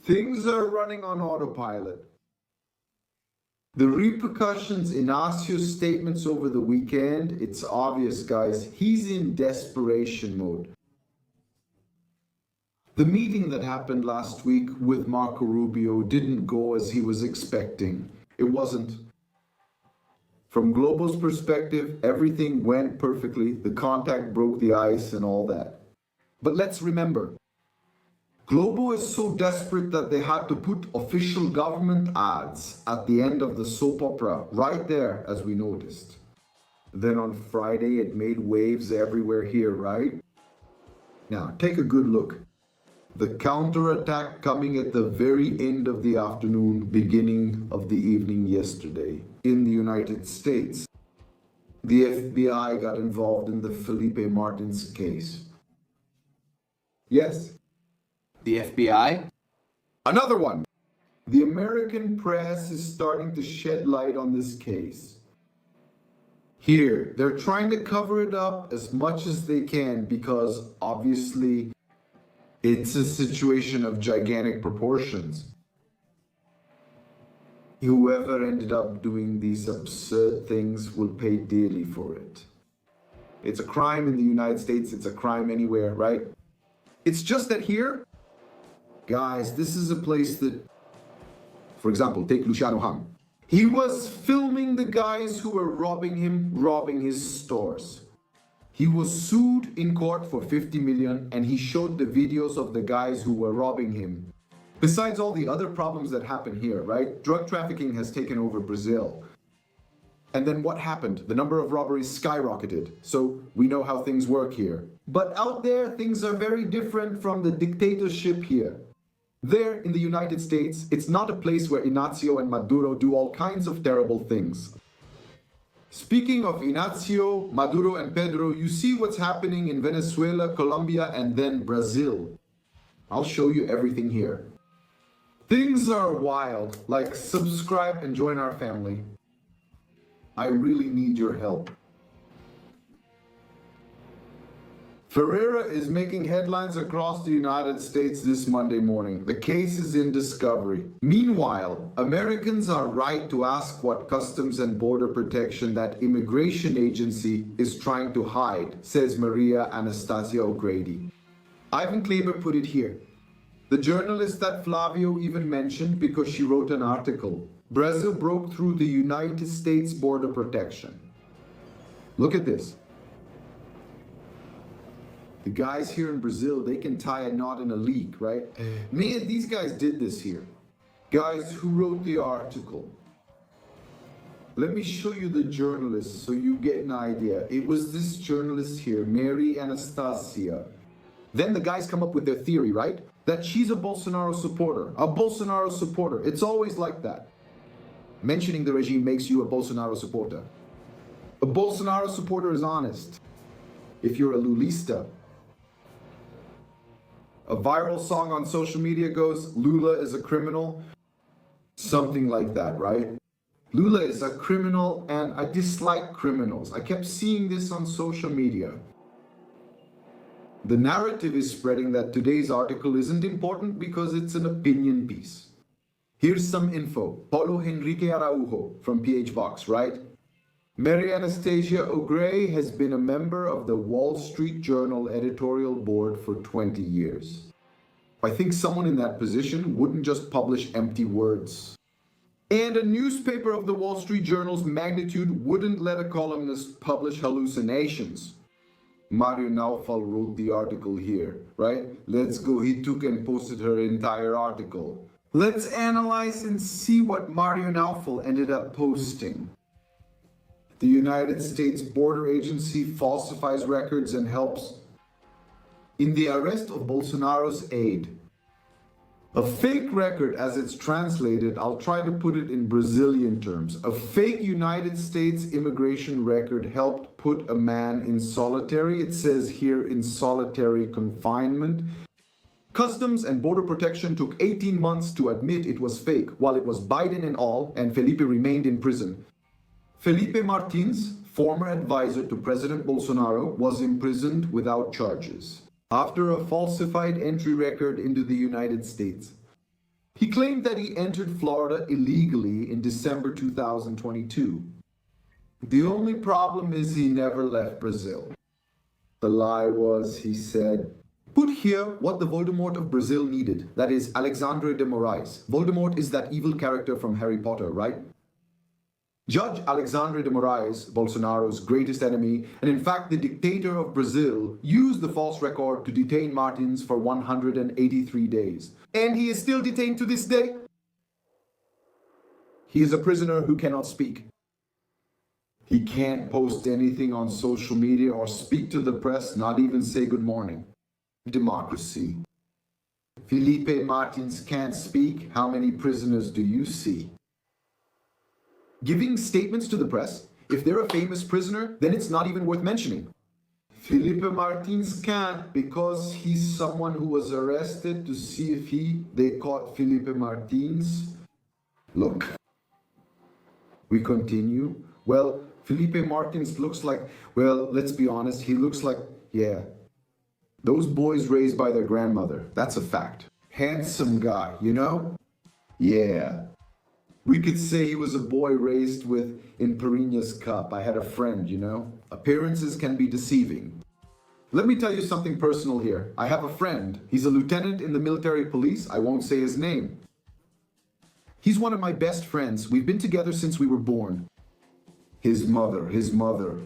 Things are running on autopilot. The repercussions in Inacio's statements over the weekend, it's obvious, guys. He's in desperation mode. The meeting that happened last week with Marco Rubio didn't go as he was expecting. It wasn't. From Globo's perspective, everything went perfectly. The contact broke the ice and all that. But let's remember, Globo is so desperate that they had to put official government ads at the end of the soap opera, right there, as we noticed. Then on Friday, it made waves everywhere here, right? Now, take a good look. The counterattack coming at the very end of the afternoon, beginning of the evening yesterday in the United States. The FBI got involved in the Felipe Martins case. Yes. The FBI? Another one. The American press is starting to shed light on this case. Here, they're trying to cover it up as much as they can because obviously it's a situation of gigantic proportions. Whoever ended up doing these absurd things will pay dearly for it. It's a crime in the United States, it's a crime anywhere, right? It's just that here, guys, this is a place that, for example, take Luciano Hang. He was filming the guys who were robbing him, robbing his stores. He was sued in court for 50 million and he showed the videos of the guys who were robbing him. Besides all the other problems that happen here, right? Drug trafficking has taken over Brazil. And then what happened? The number of robberies skyrocketed. So we know how things work here. But out there, things are very different from the dictatorship here. There in the United States, it's not a place where Inacio and Maduro do all kinds of terrible things. Speaking of Inacio, Maduro and Pedro, you see what's happening in Venezuela, Colombia, and then Brazil. I'll show you everything here. Things are wild. Like, subscribe and join our family. I really need your help. Ferreira is making headlines across the United States this Monday morning. The case is in discovery. Meanwhile, Americans are right to ask what Customs and Border Protection, that immigration agency, is trying to hide, says Maria Anastasia O'Grady. Ivan Kleber put it here. The journalist that Flavio even mentioned because she wrote an article. Brazil broke through the United States Border Protection. Look at this. The guys here in Brazil, they can tie a knot in a leak, right? Man, these guys did this here. Guys who wrote the article. Let me show you the journalist so you get an idea. It was this journalist here, Mary Anastasia. Then the guys come up with their theory, right? That she's a Bolsonaro supporter. A Bolsonaro supporter. It's always like that. Mentioning the regime makes you a Bolsonaro supporter. A Bolsonaro supporter is honest. If you're a Lulista. A viral song on social media goes, Lula is a criminal. Something like that, right? Lula is a criminal and I dislike criminals. I kept seeing this on social media. The narrative is spreading that today's article isn't important because it's an opinion piece. Here's some info. Paulo Henrique Araujo from PH Vox, right? Mary Anastasia O'Grady has been a member of the Wall Street Journal editorial board for 20 years. I think someone in that position wouldn't just publish empty words. And a newspaper of the Wall Street Journal's magnitude wouldn't let a columnist publish hallucinations. Mario Naufal wrote the article here, right? Let's go, he took and posted her entire article. Let's analyze and see what Mario Naufal ended up posting. The United States Border Agency falsifies records and helps in the arrest of Bolsonaro's aide. A fake record, as it's translated, I'll try to put it in Brazilian terms. A fake United States immigration record helped put a man in solitary, it says here in solitary confinement. Customs and Border Protection took 18 months to admit it was fake, while it was Biden and all, and Felipe remained in prison. Felipe Martins, former advisor to President Bolsonaro, was imprisoned without charges after a falsified entry record into the United States. He claimed that he entered Florida illegally in December 2022. The only problem is he never left Brazil. The lie was, he said, put here what the Voldemort of Brazil needed, that is, Alexandre de Moraes. Voldemort is that evil character from Harry Potter, right? Judge Alexandre de Moraes, Bolsonaro's greatest enemy, and in fact the dictator of Brazil, used the false record to detain Martins for 183 days. And he is still detained to this day. He is a prisoner who cannot speak. He can't post anything on social media or speak to the press, not even say good morning. Democracy. Felipe Martins can't speak. How many prisoners do you see? Giving statements to the press, if they're a famous prisoner, then it's not even worth mentioning. Felipe Martins can't because he's someone who was arrested to see if they caught Felipe Martins. Look, we continue. Well, Felipe Martins looks like, well, let's be honest, he looks like, yeah, those boys raised by their grandmother. That's a fact. Handsome guy, you know? Yeah. We could say he was a boy raised with in Perina's cup. I had a friend, you know? Appearances can be deceiving. Let me tell you something personal here. I have a friend. He's a lieutenant in the military police. I won't say his name. He's one of my best friends. We've been together since we were born. His mother,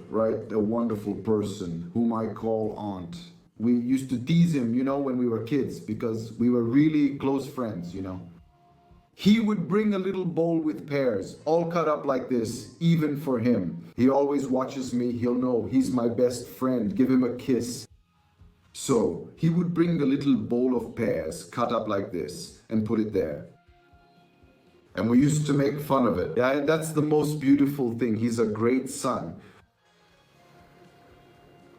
right? A wonderful person whom I call aunt. We used to tease him, you know, when we were kids because we were really close friends, you know. He would bring a little bowl with pears, all cut up like this, even for him. He always watches me, he'll know he's my best friend, give him a kiss. So, he would bring a little bowl of pears, cut up like this, and put it there. And we used to make fun of it. Yeah, and that's the most beautiful thing. He's a great son.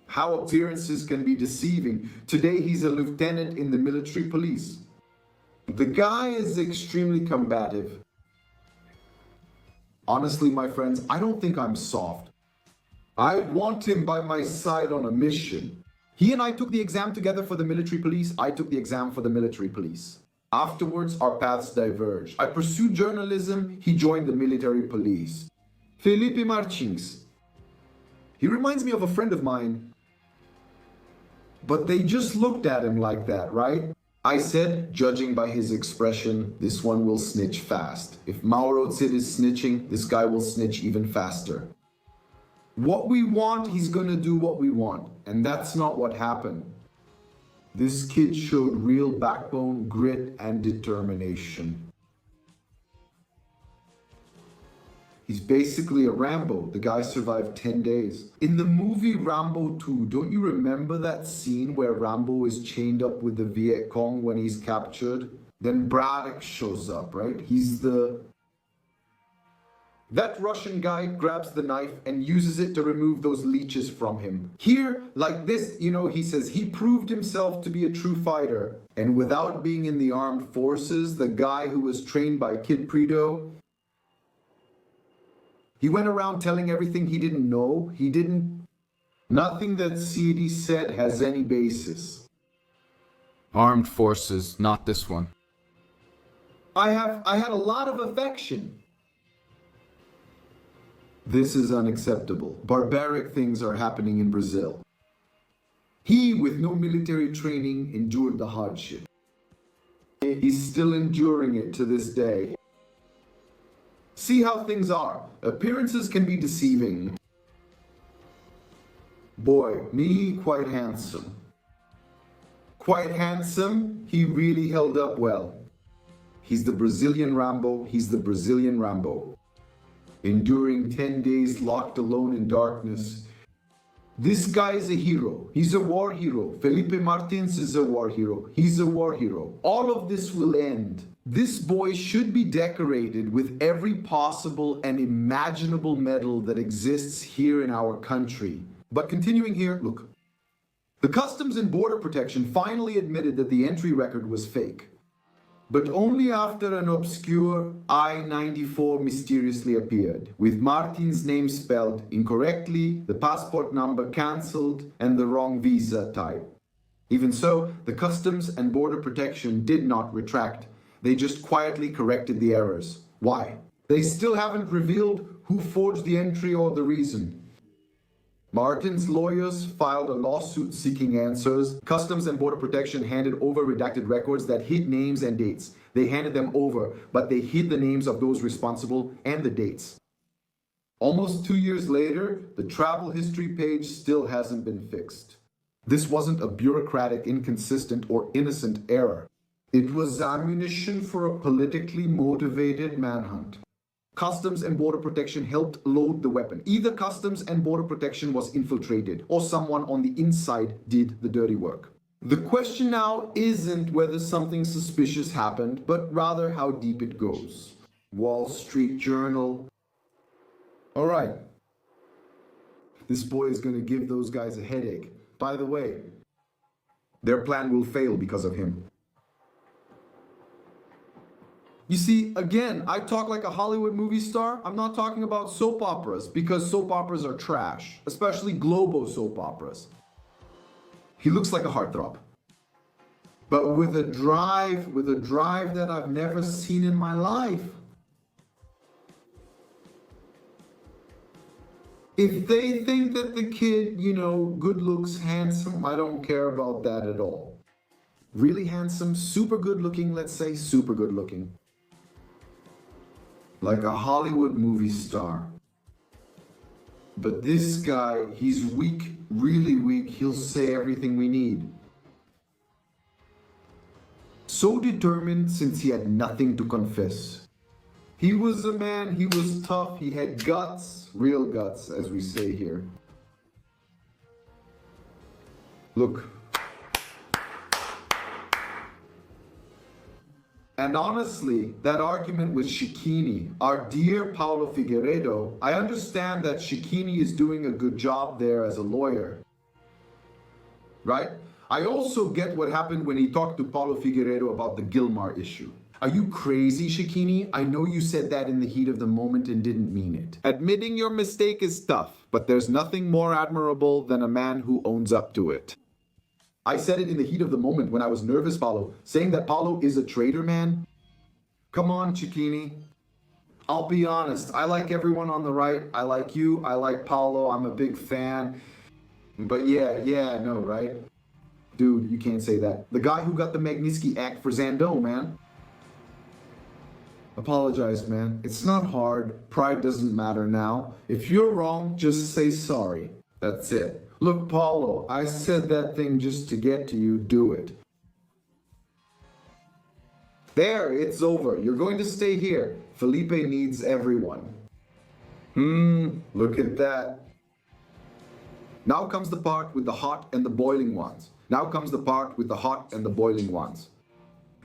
How appearances can be deceiving. Today, he's a lieutenant in the military police. The guy is extremely combative. Honestly, my friends, I don't think I'm soft. I want him by my side on a mission. He and I took the exam together for the military police. I took the exam for the military police. Afterwards, our paths diverged. I pursued journalism. He joined the military police. Felipe Martins. He reminds me of a friend of mine. But they just looked at him like that, right? I said, judging by his expression, this one will snitch fast. If Mauro Cid is snitching, this guy will snitch even faster. What we want, he's gonna do what we want. And that's not what happened. This kid showed real backbone, grit, and determination. He's basically a Rambo. The guy survived 10 days. In the movie Rambo 2, don't you remember that scene where Rambo is chained up with the Viet Cong when he's captured? Then Braddock shows up, right? That Russian guy grabs the knife and uses it to remove those leeches from him. Here, like this, you know, he says he proved himself to be a true fighter. And without being in the armed forces, the guy who was trained by Kid Prito, he went around telling everything he didn't know. Nothing that CD said has any basis. Armed forces, not this one. I had a lot of affection. This is unacceptable. Barbaric things are happening in Brazil. He, with no military training, endured the hardship. He's still enduring it to this day. See how things are. Appearances can be deceiving. Boy, me quite handsome. Quite handsome, he really held up well. He's the Brazilian Rambo, he's the Brazilian Rambo. Enduring 10 days locked alone in darkness. This guy is a hero. He's a war hero. Felipe Martins is a war hero. He's a war hero. All of this will end. This boy should be decorated with every possible and imaginable medal that exists here in our country. But continuing here, look. The Customs and Border Protection finally admitted that the entry record was fake. But only after an obscure I-94 mysteriously appeared, with Martin's name spelled incorrectly, the passport number cancelled, and the wrong visa type. Even so, the Customs and Border Protection did not retract. They just quietly corrected the errors. Why? They still haven't revealed who forged the entry or the reason. Martin's lawyers filed a lawsuit seeking answers. Customs and Border Protection handed over redacted records that hid names and dates. They handed them over, but they hid the names of those responsible and the dates. Almost 2 years later, the travel history page still hasn't been fixed. This wasn't a bureaucratic, inconsistent, or innocent error. It was ammunition for a politically motivated manhunt. Customs and Border Protection helped load the weapon. Either Customs and Border Protection was infiltrated, or someone on the inside did the dirty work. The question now isn't whether something suspicious happened, but rather how deep it goes. Wall Street Journal. All right. This boy is going to give those guys a headache. By the way, their plan will fail because of him. You see, again, I talk like a Hollywood movie star. I'm not talking about soap operas, because soap operas are trash, especially Globo soap operas. He looks like a heartthrob, but with a drive that I've never seen in my life. If they think that the kid, good looks, handsome, I don't care about that at all. Really handsome, super good looking, let's say super good looking. Like a Hollywood movie star. But this guy, he's weak, really weak. He'll say everything we need. So determined since he had nothing to confess. He was a man, he was tough, he had guts, real guts, as we say here. Look. And honestly, that argument with Cicchini, our dear Paulo Figueiredo, I understand that Cicchini is doing a good job there as a lawyer. Right? I also get what happened when he talked to Paulo Figueiredo about the Gilmar issue. Are you crazy, Cicchini? I know you said that in the heat of the moment and didn't mean it. Admitting your mistake is tough, but there's nothing more admirable than a man who owns up to it. I said it in the heat of the moment when I was nervous, Paulo, saying that Paulo is a traitor, man. Come on, Cicchini. I'll be honest, I like everyone on the right. I like you, I like Paulo, I'm a big fan. But no, right? Dude, you can't say that. The guy who got the Magnitsky Act for Zando, man. Apologize, man. It's not hard. Pride doesn't matter now. If you're wrong, just say sorry. That's it. Look, Paulo, I said that thing just to get to you. Do it. There, it's over. You're going to stay here. Felipe needs everyone. Look at that. Now comes the part with the hot and the boiling ones. Now comes the part with the hot and the boiling ones.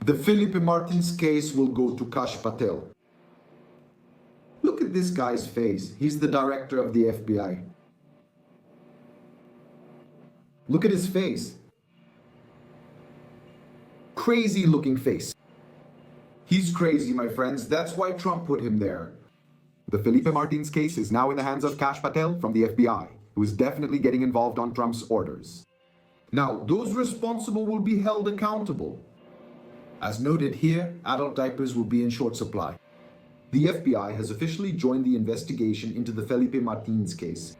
The Felipe Martins case will go to Kash Patel. Look at this guy's face. He's the director of the FBI. Look at his face. Crazy looking face. He's crazy, my friends. That's why Trump put him there. The Felipe Martins case is now in the hands of Kash Patel from the FBI, who is definitely getting involved on Trump's orders. Now, those responsible will be held accountable. As noted here, adult diapers will be in short supply. The FBI has officially joined the investigation into the Felipe Martins case.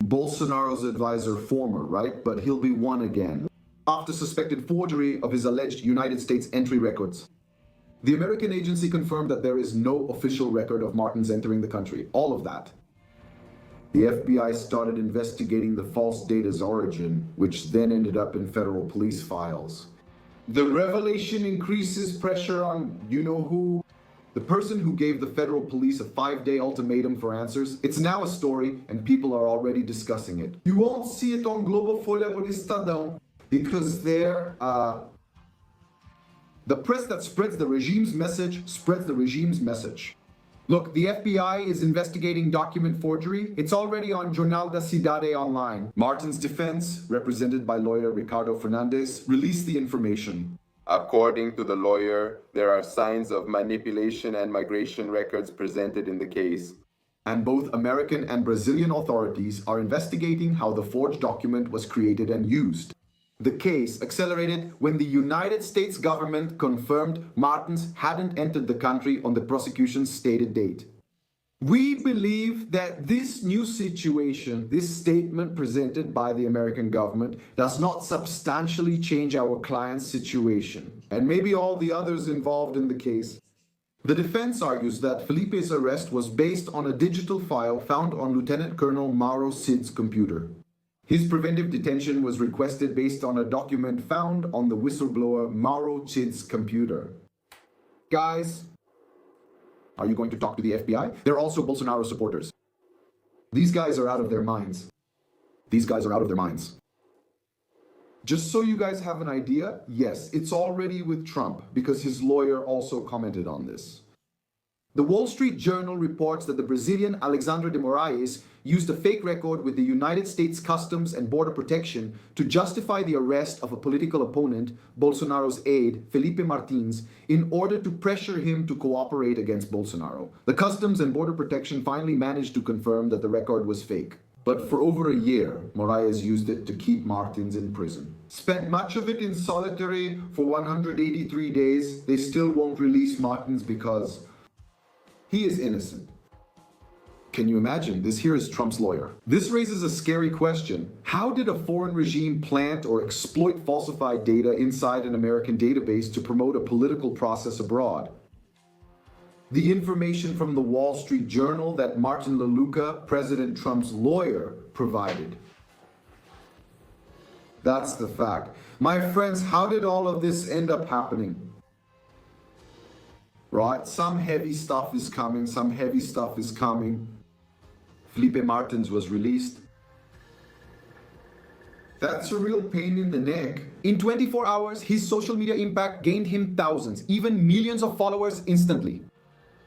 Bolsonaro's advisor, former, right? But he'll be one again. After suspected forgery of his alleged United States entry records. The American agency confirmed that there is no official record of Martins entering the country. All of that. The FBI started investigating the false data's origin, which then ended up in federal police files. The revelation increases pressure on you-know-who. The person who gave the federal police a 5-day ultimatum for answers. It's now a story, and people are already discussing it. You won't see it on Globo Folha or Estadão, because they're, the press that spreads the regime's message spreads the regime's message. Look, the FBI is investigating document forgery. It's already on Jornal da Cidade online. Martin's defense, represented by lawyer Ricardo Fernandez, released the information. According to the lawyer, there are signs of manipulation and migration records presented in the case. And both American and Brazilian authorities are investigating how the forged document was created and used. The case accelerated when the United States government confirmed Martins hadn't entered the country on the prosecution's stated date. We believe that this new situation, this statement presented by the American government, does not substantially change our client's situation, and maybe all the others involved in the case. The defense argues that Felipe's arrest was based on a digital file found on Lieutenant Colonel Mauro Sid's computer. His preventive detention was requested based on a document found on the whistleblower Mauro Sid's computer. Guys, are you going to talk to the FBI? They're also Bolsonaro supporters. These guys are out of their minds. These guys are out of their minds. Just so you guys have an idea, yes, it's already with Trump because his lawyer also commented on this. The Wall Street Journal reports that the Brazilian Alexandre de Moraes used a fake record with the United States Customs and Border Protection to justify the arrest of a political opponent, Bolsonaro's aide, Felipe Martins, in order to pressure him to cooperate against Bolsonaro. The Customs and Border Protection finally managed to confirm that the record was fake. But for over a year, Moraes used it to keep Martins in prison. Spent much of it in solitary for 183 days, they still won't release Martins because he is innocent. Can you imagine? This here is Trump's lawyer. This raises a scary question. How did a foreign regime plant or exploit falsified data inside an American database to promote a political process abroad? The information from the Wall Street Journal that Martin LaLuca, President Trump's lawyer, provided. That's the fact. My friends, how did all of this end up happening? Right? Some heavy stuff is coming, some heavy stuff is coming. Felipe Martins was released. That's a real pain in the neck. In 24 hours, his social media impact gained him thousands, even millions of followers instantly.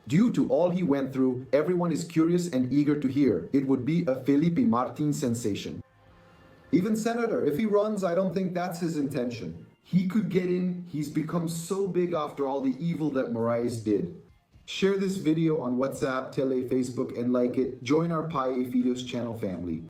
Due to all he went through, everyone is curious and eager to hear. It would be a Felipe Martins sensation. Even Senator, if he runs, I don't think that's his intention. He could get in. He's become so big after all the evil that Moraes did. Share this video on WhatsApp, Tele, Facebook, and like it. Join our Pai Filhos channel family.